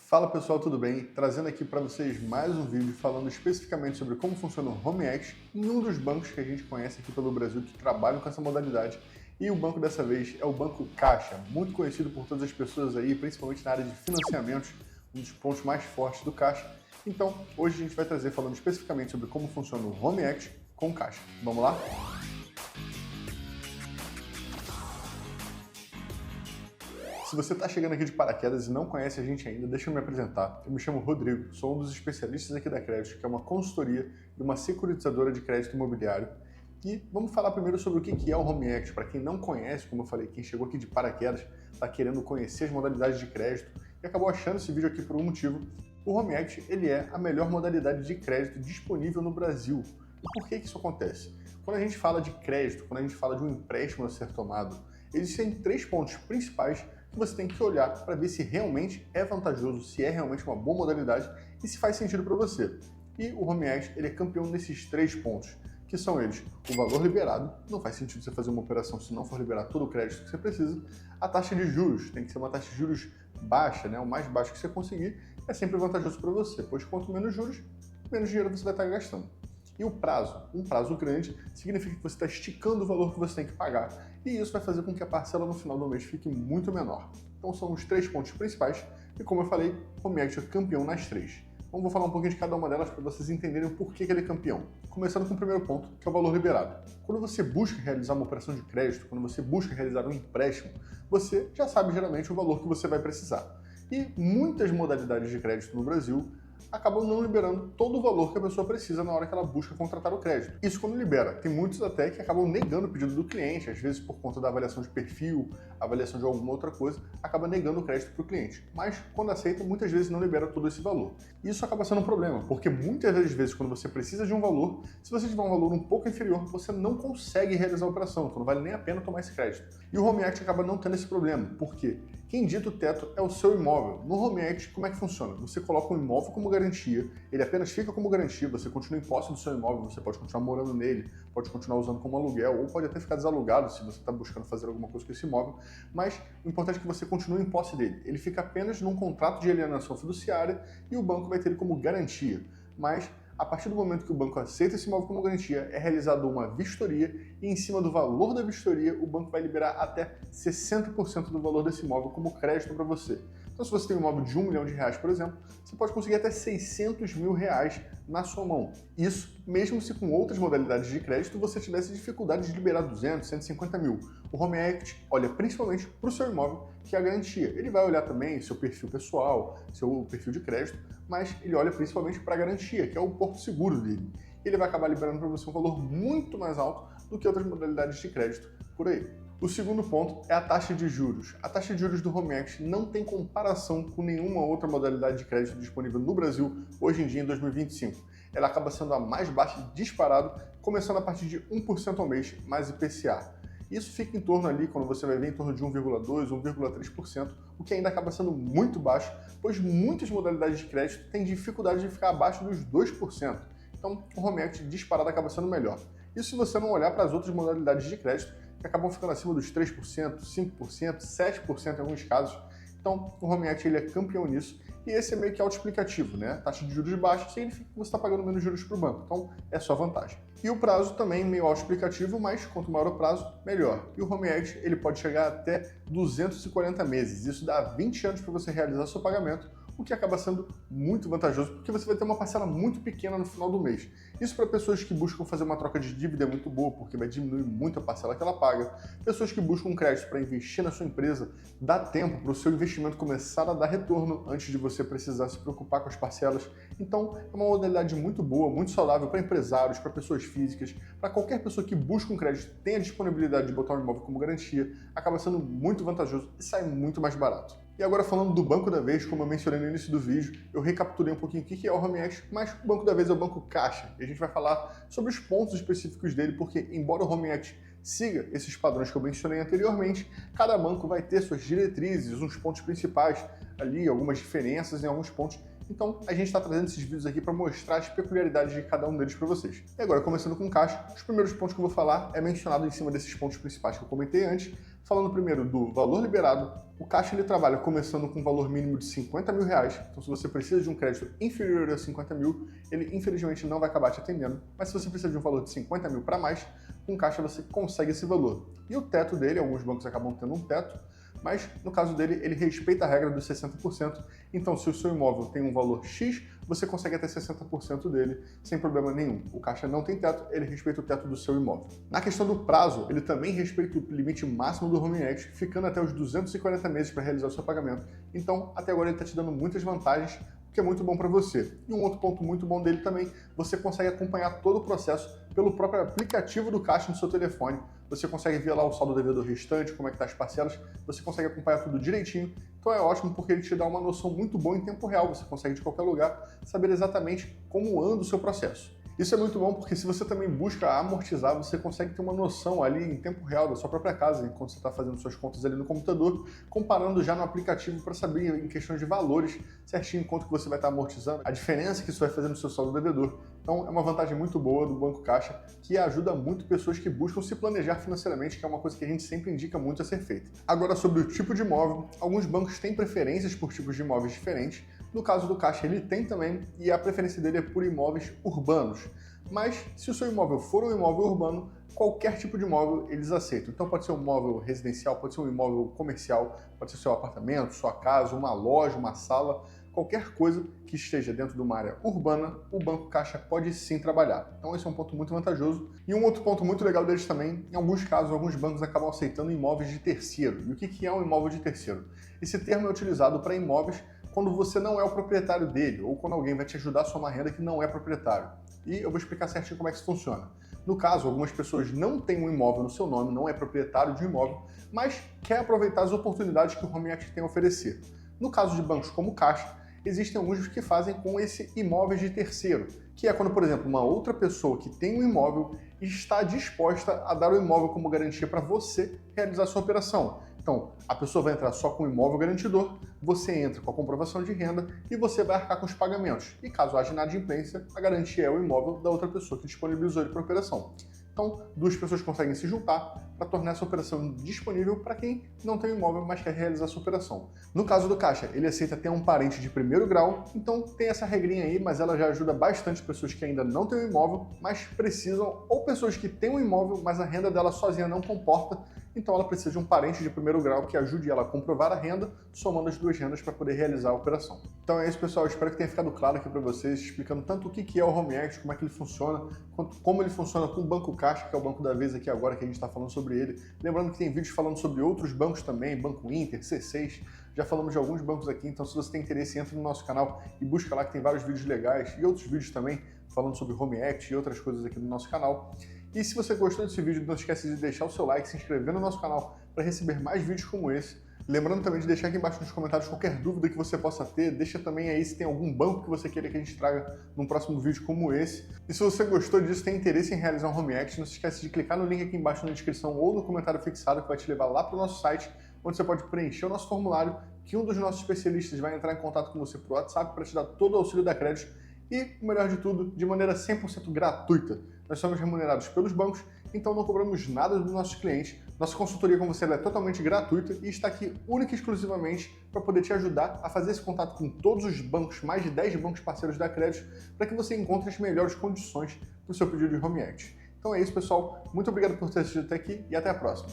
Fala pessoal, tudo bem? Trazendo aqui para vocês mais um vídeo falando especificamente sobre como funciona o Home Equity em um dos bancos que a gente conhece aqui pelo Brasil que trabalham com essa modalidade. E o banco dessa vez é o Banco Caixa, muito conhecido por todas as pessoas aí, principalmente na área de financiamentos, um dos pontos mais fortes do Caixa. Então, hoje a gente vai trazer falando especificamente sobre como funciona o Home Equity com o Caixa. Vamos lá? Se você está chegando aqui de paraquedas e não conhece a gente ainda, deixa eu me apresentar. Eu me chamo Rodrigo, sou um dos especialistas aqui da Crédito, que é uma consultoria e uma securitizadora de crédito imobiliário. E vamos falar primeiro sobre o que é o Home Equity. Para quem não conhece, como eu falei, quem chegou aqui de paraquedas, está querendo conhecer as modalidades de crédito e acabou achando esse vídeo aqui por um motivo. O Home Equity ele é a melhor modalidade de crédito disponível no Brasil. E por que isso acontece? Quando a gente fala de crédito, quando a gente fala de um empréstimo a ser tomado, existem três pontos principais que você tem que olhar para ver se realmente é vantajoso, se é realmente uma boa modalidade e se faz sentido para você. E o Home Equity ele é campeão nesses três pontos, que são eles: o valor liberado, não faz sentido você fazer uma operação se não for liberar todo o crédito que você precisa; a taxa de juros, tem que ser uma taxa de juros baixa, o mais baixo que você conseguir, é sempre vantajoso para você, pois quanto menos juros, menos dinheiro você vai estar gastando. E o prazo, um prazo grande, significa que você está esticando o valor que você tem que pagar, e isso vai fazer com que a parcela no final do mês fique muito menor. Então são os três pontos principais, e como eu falei, o Home Equity é campeão nas três. Então vou falar um pouquinho de cada uma delas para vocês entenderem o porquê que ele é campeão. Começando com o primeiro ponto, que é o valor liberado. Quando você busca realizar uma operação de crédito, quando você busca realizar um empréstimo, você já sabe geralmente o valor que você vai precisar. E muitas modalidades de crédito no Brasil acabam não liberando todo o valor que a pessoa precisa na hora que ela busca contratar o crédito. Isso quando libera. Tem muitos até que acabam negando o pedido do cliente, às vezes por conta da avaliação de perfil, avaliação de alguma outra coisa, acaba negando o crédito para o cliente. Mas quando aceita, muitas vezes não libera todo esse valor. Isso acaba sendo um problema, porque muitas das vezes quando você precisa de um valor, se você tiver um valor um pouco inferior, você não consegue realizar a operação, então não vale nem a pena tomar esse crédito. E o Home Equity acaba não tendo esse problema. Por quê? Quem dita o teto é o seu imóvel. No Home Equity, como é que funciona? Você coloca um imóvel como garantia, ele apenas fica como garantia, você continua em posse do seu imóvel, você pode continuar morando nele, pode continuar usando como aluguel, ou pode até ficar desalugado se você está buscando fazer alguma coisa com esse imóvel, mas o importante é que você continue em posse dele. Ele fica apenas num contrato de alienação fiduciária e o banco vai ter ele como garantia. Mas a partir do momento que o banco aceita esse imóvel como garantia, é realizada uma vistoria e em cima do valor da vistoria, o banco vai liberar até 60% do valor desse imóvel como crédito para você. Então, se você tem um imóvel de R$1 milhão, por exemplo, você pode conseguir até R$600 mil na sua mão. Isso mesmo se com outras modalidades de crédito você tivesse dificuldade de liberar 200, 150 mil. O Home Equity olha principalmente para o seu imóvel, que é a garantia. Ele vai olhar também seu perfil pessoal, seu perfil de crédito, mas ele olha principalmente para a garantia, que é o porto seguro dele. Ele vai acabar liberando para você um valor muito mais alto do que outras modalidades de crédito por aí. O segundo ponto é a taxa de juros. A taxa de juros do Home Equity não tem comparação com nenhuma outra modalidade de crédito disponível no Brasil hoje em dia, em 2025. Ela acaba sendo a mais baixa disparado, começando a partir de 1% ao mês, mais IPCA. Isso fica em torno ali, quando você vai ver, em torno de 1,2%, 1,3%, o que ainda acaba sendo muito baixo, pois muitas modalidades de crédito têm dificuldade de ficar abaixo dos 2%. Então, o Home Equity disparado acaba sendo melhor. Isso se você não olhar para as outras modalidades de crédito, que acabam ficando acima dos 3%, 5%, 7% em alguns casos. Então, o Home Equity ele é campeão nisso, e esse é meio que autoexplicativo, Taxa de juros baixa significa que você está pagando menos juros para o banco, então é só vantagem. E o prazo também meio autoexplicativo, mas quanto maior o prazo, melhor. E o Home Equity ele pode chegar até 240 meses, isso dá 20 anos para você realizar seu pagamento, o que acaba sendo muito vantajoso, porque você vai ter uma parcela muito pequena no final do mês. Isso para pessoas que buscam fazer uma troca de dívida é muito boa, porque vai diminuir muito a parcela que ela paga. Pessoas que buscam crédito para investir na sua empresa, dá tempo para o seu investimento começar a dar retorno antes de você precisar se preocupar com as parcelas. Então, é uma modalidade muito boa, muito saudável para empresários, para pessoas físicas, para qualquer pessoa que busca um crédito, tem a disponibilidade de botar um imóvel como garantia, acaba sendo muito vantajoso e sai muito mais barato. E agora falando do banco da vez, como eu mencionei no início do vídeo, eu recapitulei um pouquinho o que é o Home Equity, mas o banco da vez é o Banco Caixa. E a gente vai falar sobre os pontos específicos dele, porque embora o Home Equity siga esses padrões que eu mencionei anteriormente, cada banco vai ter suas diretrizes, uns pontos principais ali, algumas diferenças em alguns pontos Então, a gente está trazendo esses vídeos aqui para mostrar as peculiaridades de cada um deles para vocês. E agora, começando com o caixa, os primeiros pontos que eu vou falar é mencionado em cima desses pontos principais que eu comentei antes, falando primeiro do valor liberado. O caixa ele trabalha começando com um valor mínimo de R$50 mil, então se você precisa de um crédito inferior a 50 mil, ele infelizmente não vai acabar te atendendo, mas se você precisa de um valor de 50 mil para mais, com caixa você consegue esse valor. E o teto dele, alguns bancos acabam tendo um teto, mas no caso dele, ele respeita a regra dos 60%, então se o seu imóvel tem um valor X, você consegue até 60% dele sem problema nenhum. O caixa não tem teto, ele respeita o teto do seu imóvel. Na questão do prazo, ele também respeita o limite máximo do Home Equity, ficando até os 240 meses para realizar o seu pagamento. Então, até agora ele está te dando muitas vantagens, o que é muito bom para você. E um outro ponto muito bom dele também, você consegue acompanhar todo o processo pelo próprio aplicativo do caixa no seu telefone. Você consegue ver lá o saldo devedor restante, como é que tá as parcelas, você consegue acompanhar tudo direitinho. Então é ótimo porque ele te dá uma noção muito boa em tempo real, você consegue de qualquer lugar saber exatamente como anda o seu processo. Isso é muito bom porque se você também busca amortizar, você consegue ter uma noção ali em tempo real da sua própria casa, enquanto você está fazendo suas contas ali no computador, comparando já no aplicativo para saber em questões de valores certinho quanto que você vai estar amortizando, a diferença que isso vai fazer no seu saldo devedor. Então é uma vantagem muito boa do Banco Caixa que ajuda muito pessoas que buscam se planejar financeiramente, que é uma coisa que a gente sempre indica muito a ser feita. Agora sobre o tipo de imóvel, alguns bancos têm preferências por tipos de imóveis diferentes. No caso do Caixa ele tem também e a preferência dele é por imóveis urbanos. Mas se o seu imóvel for um imóvel urbano, qualquer tipo de imóvel eles aceitam. Então pode ser um imóvel residencial, pode ser um imóvel comercial, pode ser seu apartamento, sua casa, uma loja, uma sala, qualquer coisa que esteja dentro de uma área urbana, o Banco Caixa pode sim trabalhar. Então esse é um ponto muito vantajoso. E um outro ponto muito legal deles também, em alguns casos, alguns bancos acabam aceitando imóveis de terceiro. E o que é um imóvel de terceiro? Esse termo é utilizado para imóveis quando você não é o proprietário dele, ou quando alguém vai te ajudar a somar renda que não é proprietário. E eu vou explicar certinho como é que isso funciona. No caso, algumas pessoas não têm um imóvel no seu nome, não é proprietário de um imóvel, mas quer aproveitar as oportunidades que o Home Equity tem a oferecer. No caso de bancos como Caixa, existem alguns que fazem com esse imóveis de terceiro, que é quando, por exemplo, uma outra pessoa que tem um imóvel está disposta a dar o imóvel como garantia para você realizar a sua operação. Então, a pessoa vai entrar só com o imóvel garantidor, você entra com a comprovação de renda e você vai arcar com os pagamentos. E caso haja inadimplência, a garantia é o imóvel da outra pessoa que disponibilizou ele para a operação. Então, duas pessoas conseguem se juntar para tornar essa operação disponível para quem não tem imóvel, mas quer realizar essa operação. No caso do Caixa, ele aceita ter um parente de primeiro grau, então tem essa regrinha aí, mas ela já ajuda bastante pessoas que ainda não têm um imóvel, mas precisam, ou pessoas que têm um imóvel, mas a renda dela sozinha não comporta, então ela precisa de um parente de primeiro grau que ajude ela a comprovar a renda, somando as duas rendas para poder realizar a operação. Então é isso, pessoal. Eu espero que tenha ficado claro aqui para vocês, explicando tanto o que é o Home Equity, como é que ele funciona, quanto como ele funciona com o Banco Caixa, que é o banco da vez aqui agora que a gente está falando sobre ele. Lembrando que tem vídeos falando sobre outros bancos também, Banco Inter, C6, já falamos de alguns bancos aqui, então se você tem interesse, entra no nosso canal e busca lá que tem vários vídeos legais e outros vídeos também falando sobre Home Equity e outras coisas aqui no nosso canal. E se você gostou desse vídeo, não esquece de deixar o seu like, se inscrever no nosso canal para receber mais vídeos como esse. Lembrando também de deixar aqui embaixo nos comentários qualquer dúvida que você possa ter. Deixa também aí se tem algum banco que você queira que a gente traga num próximo vídeo como esse. E se você gostou disso, tem interesse em realizar um Home Equity, não se esquece de clicar no link aqui embaixo na descrição ou no comentário fixado que vai te levar lá para o nosso site, onde você pode preencher o nosso formulário, que um dos nossos especialistas vai entrar em contato com você por WhatsApp para te dar todo o auxílio da crédito e, o melhor de tudo, de maneira 100% gratuita. Nós somos remunerados pelos bancos, então não cobramos nada dos nossos clientes. Nossa consultoria com você é totalmente gratuita e está aqui única e exclusivamente para poder te ajudar a fazer esse contato com todos os bancos, mais de 10 bancos parceiros da Crédito, para que você encontre as melhores condições para o seu pedido de Home Equity. Então é isso, pessoal. Muito obrigado por ter assistido até aqui e até a próxima.